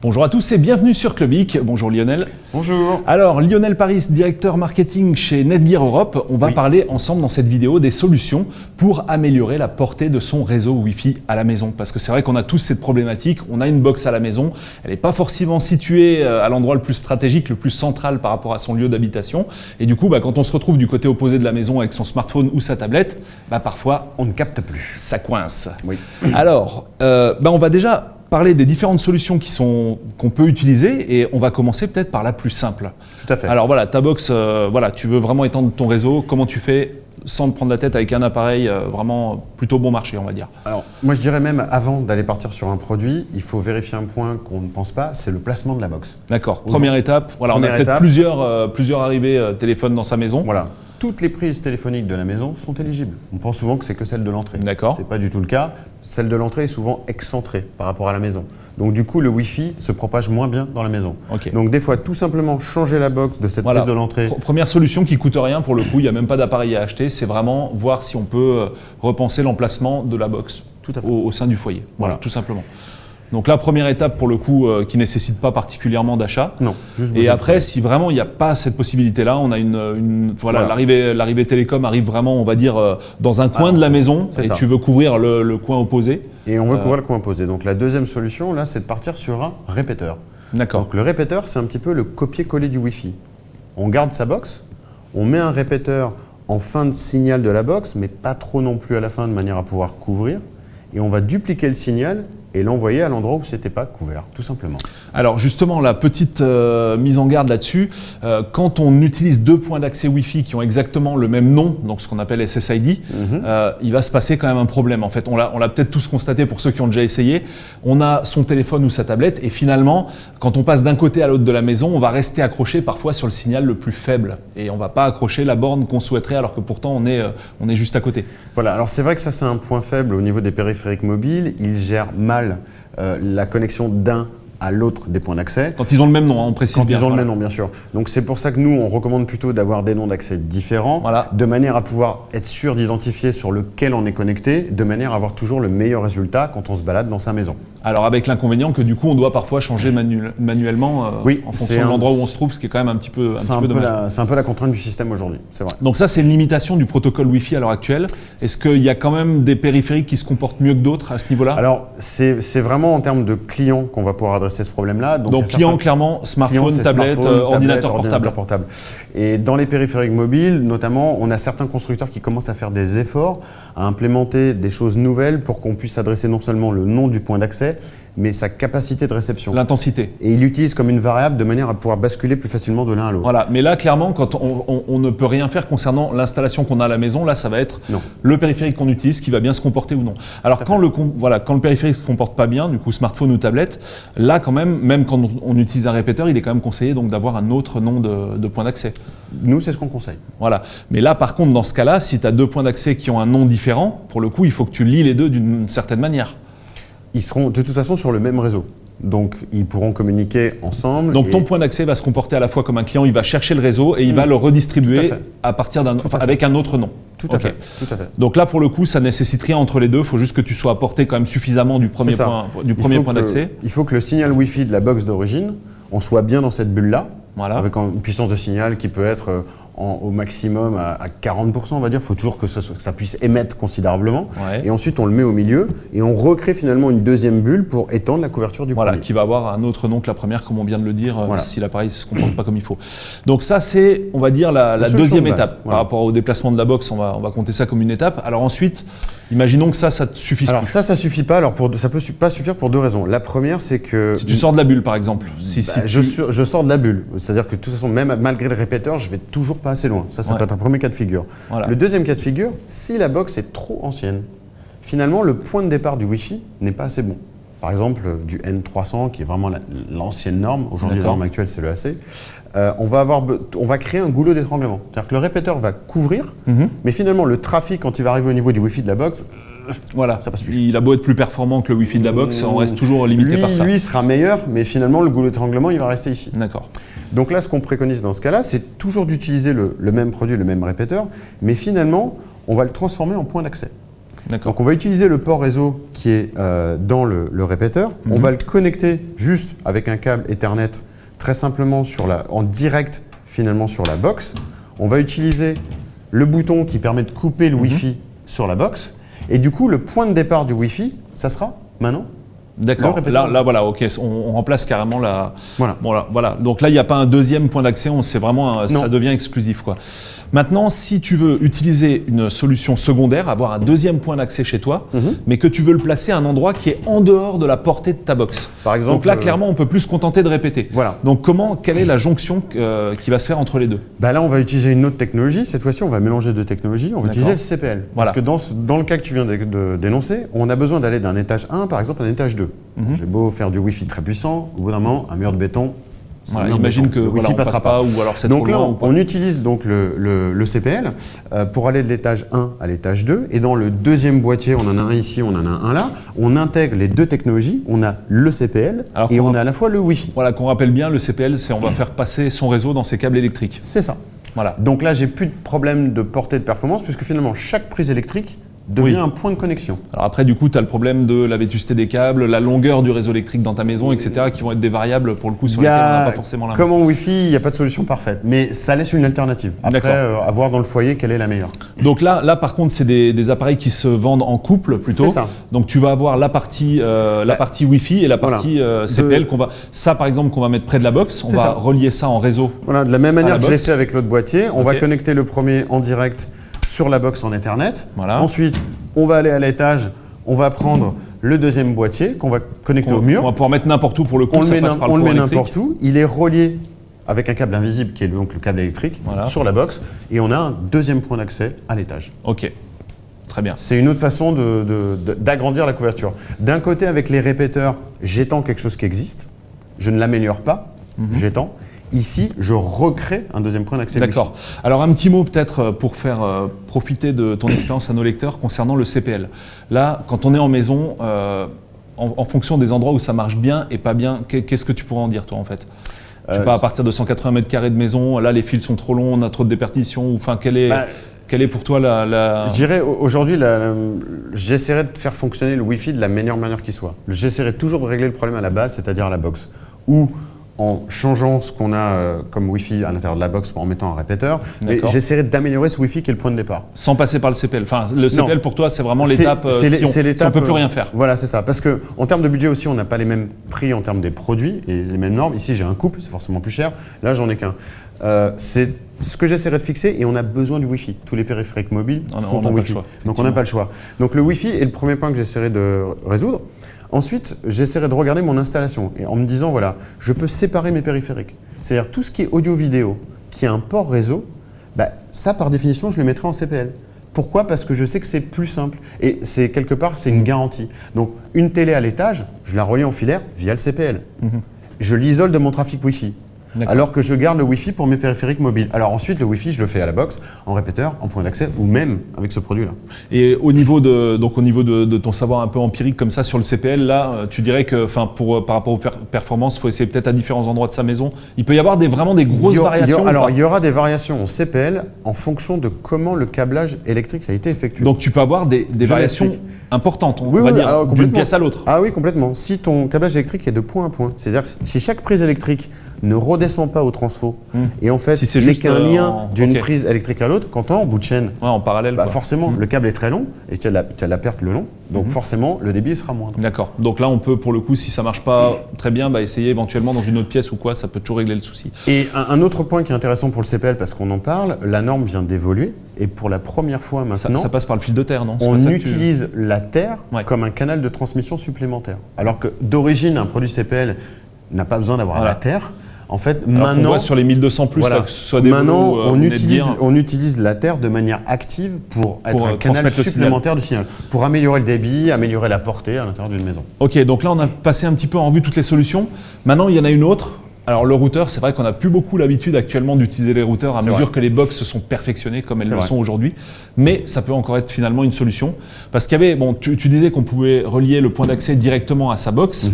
Bonjour à tous et bienvenue sur Clubic. Bonjour Lionel. Bonjour. Alors Lionel Paris, directeur marketing chez Netgear Europe. On va parler ensemble dans cette vidéo des solutions pour améliorer la portée de son réseau Wi-Fi à la maison. Parce que c'est vrai qu'on a tous cette problématique. On a une box à la maison. Elle n'est pas forcément située à l'endroit le plus stratégique, le plus central par rapport à son lieu d'habitation. Et du coup, quand on se retrouve du côté opposé de la maison avec son smartphone ou sa tablette, parfois on ne capte plus. Ça coince. Oui. Alors, on va déjà parler des différentes solutions qu'on peut utiliser et on va commencer peut-être par la plus simple. Tout à fait. Alors voilà, ta box, tu veux vraiment étendre ton réseau, comment tu fais sans te prendre la tête avec un appareil vraiment plutôt bon marché, on va dire. Alors, moi je dirais même avant d'aller partir sur un produit, il faut vérifier un point qu'on ne pense pas, c'est le placement de la box. D'accord, première étape, on a peut-être plusieurs arrivées téléphone dans sa maison. Voilà. Toutes les prises téléphoniques de la maison sont éligibles. On pense souvent que c'est que celle de l'entrée. D'accord. Ce n'est pas du tout le cas. Celle de l'entrée est souvent excentrée par rapport à la maison. Donc du coup, le Wi-Fi se propage moins bien dans la maison. Okay. Donc des fois, tout simplement changer la box de cette prise de l'entrée. Première solution qui coûte rien pour le coup, il n'y a même pas d'appareil à acheter. C'est vraiment voir si on peut repenser l'emplacement de la box au sein du foyer. Voilà, tout simplement. Donc la première étape pour le coup qui ne nécessite pas particulièrement d'achat. Non, juste et après, si vraiment il n'y a pas cette possibilité-là, on a l'arrivée télécom arrive vraiment, on va dire, dans un coin de la maison et tu veux couvrir le coin opposé. Et on veut couvrir le coin opposé. Donc la deuxième solution, là, c'est de partir sur un répéteur. D'accord. Donc le répéteur, c'est un petit peu le copier-coller du Wi-Fi. On garde sa box, on met un répéteur en fin de signal de la box, mais pas trop non plus à la fin de manière à pouvoir couvrir. Et on va dupliquer le signal et l'envoyer à l'endroit où ce n'était pas couvert, tout simplement. Alors justement, la petite mise en garde là-dessus, quand on utilise deux points d'accès Wi-Fi qui ont exactement le même nom, donc ce qu'on appelle SSID, il va se passer quand même un problème. En fait, on l'a peut-être tous constaté pour ceux qui ont déjà essayé. On a son téléphone ou sa tablette et finalement, quand on passe d'un côté à l'autre de la maison, on va rester accroché parfois sur le signal le plus faible et on ne va pas accrocher la borne qu'on souhaiterait alors que pourtant on est juste à côté. Voilà, alors c'est vrai que ça c'est un point faible au niveau des périphériques mobiles. Ils gèrent mal la connexion d'un à l'autre des points d'accès. Quand ils ont le même nom, on précise bien. Quand ils ont le même nom, bien sûr. Donc c'est pour ça que nous, on recommande plutôt d'avoir des noms d'accès différents, de manière à pouvoir être sûr d'identifier sur lequel on est connecté, de manière à avoir toujours le meilleur résultat quand on se balade dans sa maison. Alors avec l'inconvénient que du coup, on doit parfois changer manuellement en fonction de l'endroit où on se trouve, ce qui est quand même un petit peu dommage. C'est un peu la contrainte du système aujourd'hui, c'est vrai. Donc ça, c'est une limitation du protocole Wi-Fi à l'heure actuelle. Est-ce qu'il y a quand même des périphériques qui se comportent mieux que d'autres à ce niveau-là? Alors, c'est vraiment en termes de clients qu'on va pouvoir adresser ce problème-là. Donc client, clairement, smartphone, tablette, ordinateur portable. Et dans les périphériques mobiles, notamment, on a certains constructeurs qui commencent à faire des efforts, à implémenter des choses nouvelles pour qu'on puisse adresser non seulement le nom du point d'accès, mais sa capacité de réception. L'intensité. Et il l'utilise comme une variable de manière à pouvoir basculer plus facilement de l'un à l'autre. Voilà, mais là, clairement, quand on ne peut rien faire concernant l'installation qu'on a à la maison, là, ça va être le périphérique qu'on utilise qui va bien se comporter ou non. Alors, quand le périphérique ne se comporte pas bien, du coup, smartphone ou tablette, là, quand même quand on utilise un répéteur, il est quand même conseillé donc d'avoir un autre nom de point d'accès. Nous, c'est ce qu'on conseille. Voilà. Mais là, par contre, dans ce cas-là, si tu as deux points d'accès qui ont un nom différent, pour le coup, il faut que tu lis les deux d'une certaine manière. Ils seront de toute façon sur le même réseau. Donc, ils pourront communiquer ensemble. Donc, ton point d'accès va se comporter à la fois comme un client, il va chercher le réseau et il va le redistribuer à partir avec un autre nom. Tout à fait. Donc là, pour le coup, ça nécessite rien entre les deux. Il faut juste que tu sois apporté quand même suffisamment du premier point d'accès. Il faut que le signal Wi-Fi de la box d'origine, on soit bien dans cette bulle-là, avec une puissance de signal qui peut être au maximum à 40%, on va dire. Il faut toujours que ça puisse émettre considérablement. Et ensuite, on le met au milieu et on recrée finalement une deuxième bulle pour étendre la couverture du premier. Qui va avoir un autre nom que la première, comme on vient de le dire, si l'appareil ne se comporte pas comme il faut. Donc ça, c'est, on va dire, la deuxième étape. Par rapport au déplacement de la box, on va compter ça comme une étape. Alors ensuite, imaginons que ça te suffise plus. Ça suffit pas. Alors ça peut pas suffire pour deux raisons. La première, c'est que… Si tu sors de la bulle, par exemple. Je sors de la bulle. C'est-à-dire que de toute façon, même malgré le répéteur, je vais toujours pas assez loin. Ça peut être un premier cas de figure. Le deuxième cas de figure, si la box est trop ancienne, finalement, le point de départ du Wi-Fi n'est pas assez bon. Par exemple, du N300, qui est vraiment l'ancienne norme. Aujourd'hui, la norme actuelle, c'est le AC. On va créer un goulot d'étranglement. C'est-à-dire que le répéteur va couvrir, mais finalement, le trafic, quand il va arriver au niveau du Wi-Fi de la box, ça passe plus. Il a beau être plus performant que le Wi-Fi de la box, on reste toujours limité par ça. Lui sera meilleur, mais finalement, le goulot d'étranglement, il va rester ici. D'accord. Donc là, ce qu'on préconise dans ce cas-là, c'est toujours d'utiliser le même produit, le même répéteur, mais finalement, on va le transformer en point d'accès. Donc on va utiliser le port réseau qui est dans le répéteur. On va le connecter juste avec un câble Ethernet très simplement en direct finalement sur la box. On va utiliser le bouton qui permet de couper le Wi-Fi sur la box. Et du coup, le point de départ du Wi-Fi, ça sera maintenant. D'accord, là voilà, ok, on remplace carrément la... Voilà. Bon, voilà. Donc là, il n'y a pas un deuxième point d'accès, c'est vraiment, ça devient exclusif, quoi. Maintenant, si tu veux utiliser une solution secondaire, avoir un deuxième point d'accès chez toi, mais que tu veux le placer à un endroit qui est en dehors de la portée de ta box. Par exemple, donc là, clairement, on peut plus se contenter de répéter. Voilà. Donc quelle est la jonction qui va se faire entre les deux? Là, on va utiliser une autre technologie. Cette fois-ci, on va mélanger deux technologies. On va utiliser le CPL. Voilà. Parce que dans le cas que tu viens de dénoncer, on a besoin d'aller d'un étage 1, par exemple, à un étage 2. J'ai beau faire du Wi-Fi très puissant, au bout d'un moment, un mur de béton. Voilà, imagine que Wi-Fi on passera pas, ou alors c'est trop loin. Donc là, on utilise donc le CPL pour aller de l'étage 1 à l'étage 2. Et dans le deuxième boîtier, on en a un ici, on en a un là. On intègre les deux technologies. On a le CPL et on a à la fois le Wi-Fi. Voilà, qu'on rappelle bien, le CPL, c'est on va faire passer son réseau dans ses câbles électriques. C'est ça. Voilà. Donc là, j'ai plus de problème de portée de performance puisque finalement, chaque prise électrique devient un point de connexion. Alors après, du coup, tu as le problème de la vétusté des câbles, la longueur du réseau électrique dans ta maison, etc., qui vont être des variables pour le coup sur lesquelles on n'a pas forcément la main. Comme en Wi-Fi, il n'y a pas de solution parfaite, mais ça laisse une alternative. Après, à voir dans le foyer quelle est la meilleure. Donc là par contre, c'est des appareils qui se vendent en couple plutôt. C'est ça. Donc tu vas avoir la partie Wi-Fi et la partie CPL ça par exemple qu'on va mettre près de la box. On va relier ça en réseau. Voilà, de la même manière que je l'ai fait avec l'autre boîtier, on va connecter le premier en direct sur la box en Ethernet. Voilà. Ensuite, on va aller à l'étage, on va prendre le deuxième boîtier qu'on va connecter au mur. On va pouvoir mettre n'importe où pour le coup, ça passe par le courant électrique. On le met n'importe où, il est relié avec un câble invisible qui est donc le câble électrique sur la box et on a un deuxième point d'accès à l'étage. Ok, très bien. C'est une autre façon d'agrandir la couverture. D'un côté, avec les répéteurs, j'étends quelque chose qui existe, je ne l'améliore pas, j'étends. Ici, je recrée un deuxième point d'accès. D'accord. Alors un petit mot peut-être pour faire profiter de ton expérience à nos lecteurs concernant le CPL. Là, quand on est en maison, en fonction des endroits où ça marche bien et pas bien, qu'est-ce que tu pourrais en dire toi en fait? Je sais pas, à partir de 180 mètres carrés de maison, là les fils sont trop longs, on a trop de déperdition, enfin quelle est pour toi la... Je dirais aujourd'hui, j'essaierai de faire fonctionner le Wi-Fi de la meilleure manière qui soit. J'essaierai toujours de régler le problème à la base, c'est-à-dire à la box. Ou en changeant ce qu'on a comme Wi-Fi à l'intérieur de la box en mettant un répéteur. J'essaierai d'améliorer ce Wi-Fi qui est le point de départ. Sans passer par le CPL. Enfin, le CPL pour toi, c'est vraiment l'étape si on ne peut plus rien faire. Voilà, c'est ça. Parce qu'en termes de budget aussi, on n'a pas les mêmes prix en termes des produits et les mêmes normes. Ici, j'ai un couple, c'est forcément plus cher. Là, j'en ai qu'un. C'est ce que j'essaierai de fixer et on a besoin du Wi-Fi. Tous les périphériques mobiles sont en Wi-Fi. Donc on n'a pas le choix. Donc le Wi-Fi est le premier point que j'essaierai de résoudre. Ensuite, j'essaierai de regarder mon installation et en me disant, voilà, je peux séparer mes périphériques. C'est-à-dire tout ce qui est audio-vidéo, qui a un port réseau, ça par définition, je le mettrai en CPL. Pourquoi? Parce que je sais que c'est plus simple et c'est quelque part, c'est une garantie. Donc une télé à l'étage, je la relie en filaire via le CPL. Je l'isole de mon trafic Wi-Fi. Alors que je garde le Wi-Fi pour mes périphériques mobiles. Alors ensuite, le Wi-Fi, je le fais à la box, en répéteur, en point d'accès, ou même avec ce produit-là. Et au niveau de ton savoir un peu empirique comme ça sur le CPL, là, tu dirais que par rapport aux performances, il faut essayer peut-être à différents endroits de sa maison. Il peut y avoir vraiment des grosses variations. Il y aura des variations en CPL en fonction de comment le câblage électrique a été effectué. Donc tu peux avoir des variations importantes, on va dire, d'une pièce à l'autre. Ah oui, complètement. Si ton câblage électrique est de point à point, c'est-à-dire si chaque prise électrique ne redescend pas au transfo et en fait n'est qu'un lien d'une prise électrique à l'autre, quand tu es en bout de chaîne, en parallèle, forcément le câble est très long et tu as la perte le long, donc forcément le débit sera moindre. D'accord, donc là on peut pour le coup, si ça marche pas très bien, essayer éventuellement dans une autre pièce ou quoi, ça peut toujours régler le souci. Et un autre point qui est intéressant pour le CPL, parce qu'on en parle, la norme vient d'évoluer et pour la première fois maintenant, ça passe par le fil de terre, non? On utilise la terre comme un canal de transmission supplémentaire. Alors que d'origine un produit CPL n'a pas besoin d'avoir la terre. En fait, maintenant, on voit sur les 1200 plus, là, que ce soit des maintenant, on utilise la terre de manière active pour être un canal supplémentaire de signal, pour améliorer le débit, améliorer la portée à l'intérieur d'une maison. Ok, donc là, on a passé un petit peu en revue toutes les solutions. Maintenant, il y en a une autre Alors le routeur, c'est vrai qu'on n'a plus beaucoup l'habitude actuellement d'utiliser les routeurs à mesure que les box se sont perfectionnées comme elles le sont aujourd'hui. Mais ça peut encore être finalement une solution. Parce qu'il y avait, bon, tu disais qu'on pouvait relier le point d'accès directement à sa box.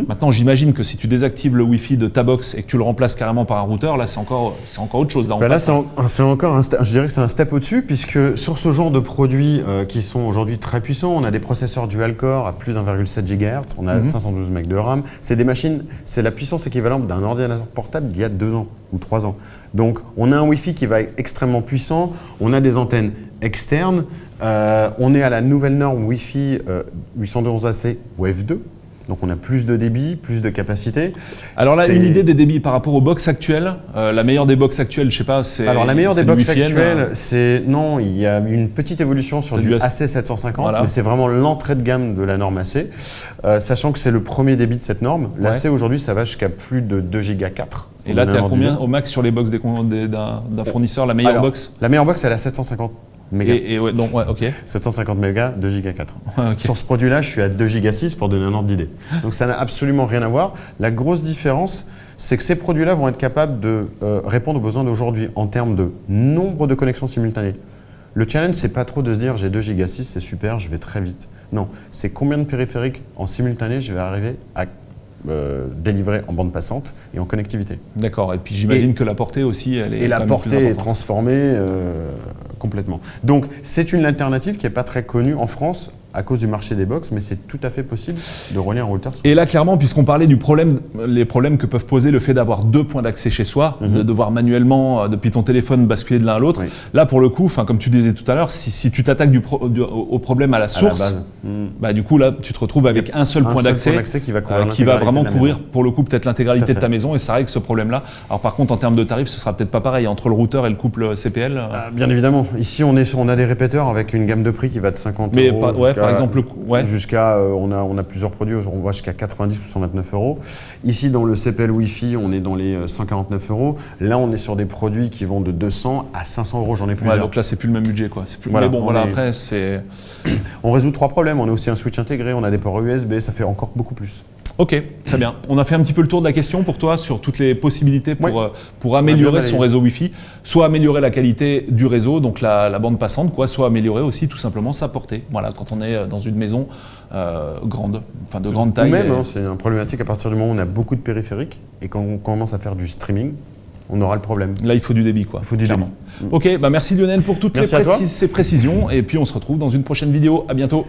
Maintenant, j'imagine que si tu désactives le Wi-Fi de ta box et que tu le remplaces carrément par un routeur, là c'est encore autre chose. Là, c'est encore je dirais que c'est un step au-dessus, puisque sur ce genre de produits qui sont aujourd'hui très puissants, on a des processeurs dual-core à plus d'1,7 GHz, on a 512 MB de RAM. C'est des machines, c'est la puissance équivalente d'un ordinateur portable d'il y a 2 ans ou 3 ans. Donc, on a un Wi-Fi qui va être extrêmement puissant, on a des antennes externes, on est à la nouvelle norme Wi-Fi 802.11ac Wave 2. Donc on a plus de débit, plus de capacité. Alors là, une idée des débits par rapport aux box actuelles. La meilleure des box actuelles, je sais pas, c'est. Alors la meilleure des box actuelles, non, il y a une petite évolution sur du AC750, mais c'est vraiment l'entrée de gamme de la norme AC, sachant que c'est le premier débit de cette norme. L'AC aujourd'hui, ça va jusqu'à plus de 2 Go 4. Et là, tu es à combien au max sur les box d'un fournisseur, la meilleure box? La meilleure box, elle est à 750. Ok. 750 mégas, 2 Go 4. Sur ce produit-là, je suis à 2 Go 6 pour donner un ordre d'idée. Donc ça n'a absolument rien à voir. La grosse différence, c'est que ces produits-là vont être capables de répondre aux besoins d'aujourd'hui en termes de nombre de connexions simultanées. Le challenge, c'est pas trop de se dire j'ai 2 Go 6, c'est super, je vais très vite. Non, c'est combien de périphériques en simultané je vais arriver à délivré en bande passante et en connectivité. D'accord, et puis j'imagine que la portée aussi, elle est Et la portée est transformée complètement. Donc c'est une alternative qui n'est pas très connue en France à cause du marché des box, mais c'est tout à fait possible de relier un routeur. Et là, clairement, puisqu'on parlait du problème, les problèmes que peuvent poser le fait d'avoir 2 points d'accès chez soi, de devoir manuellement, depuis ton téléphone, basculer de l'un à l'autre, là, pour le coup, comme tu disais tout à l'heure, si tu t'attaques au problème à la source, bah, du coup, là, tu te retrouves avec un seul point d'accès qui va vraiment couvrir, pour le coup, peut-être l'intégralité de ta maison, et ça règle ce problème-là. Alors, par contre, en termes de tarifs, ce sera peut-être pas pareil entre le routeur et le couple CPL. Bien évidemment. Ici, on a des répéteurs avec une gamme de prix qui va de 50 €. Par exemple, jusqu'à, on a plusieurs produits, on va jusqu'à 90 ou 129 €. Ici, dans le CPL Wi-Fi, on est dans les 149 €. Là, on est sur des produits qui vont de 200 à 500 €, j'en ai plusieurs. Donc là, c'est plus le même budget, quoi. Mais bon, après, c'est... On résout 3 problèmes. On a aussi un switch intégré, on a des ports USB, ça fait encore beaucoup plus. Ok, très bien. On a fait un petit peu le tour de la question pour toi sur toutes les possibilités pour améliorer son réseau Wi-Fi, soit améliorer la qualité du réseau, donc la bande passante, soit améliorer aussi tout simplement sa portée. Voilà, quand on est dans une maison grande, enfin de grande taille. Même, c'est une problématique à partir du moment où on a beaucoup de périphériques et quand on commence à faire du streaming, on aura le problème. Là, il faut du débit, quoi. Il faut du débit. Ok, merci Lionel pour toutes ces précisions et puis on se retrouve dans une prochaine vidéo. À bientôt.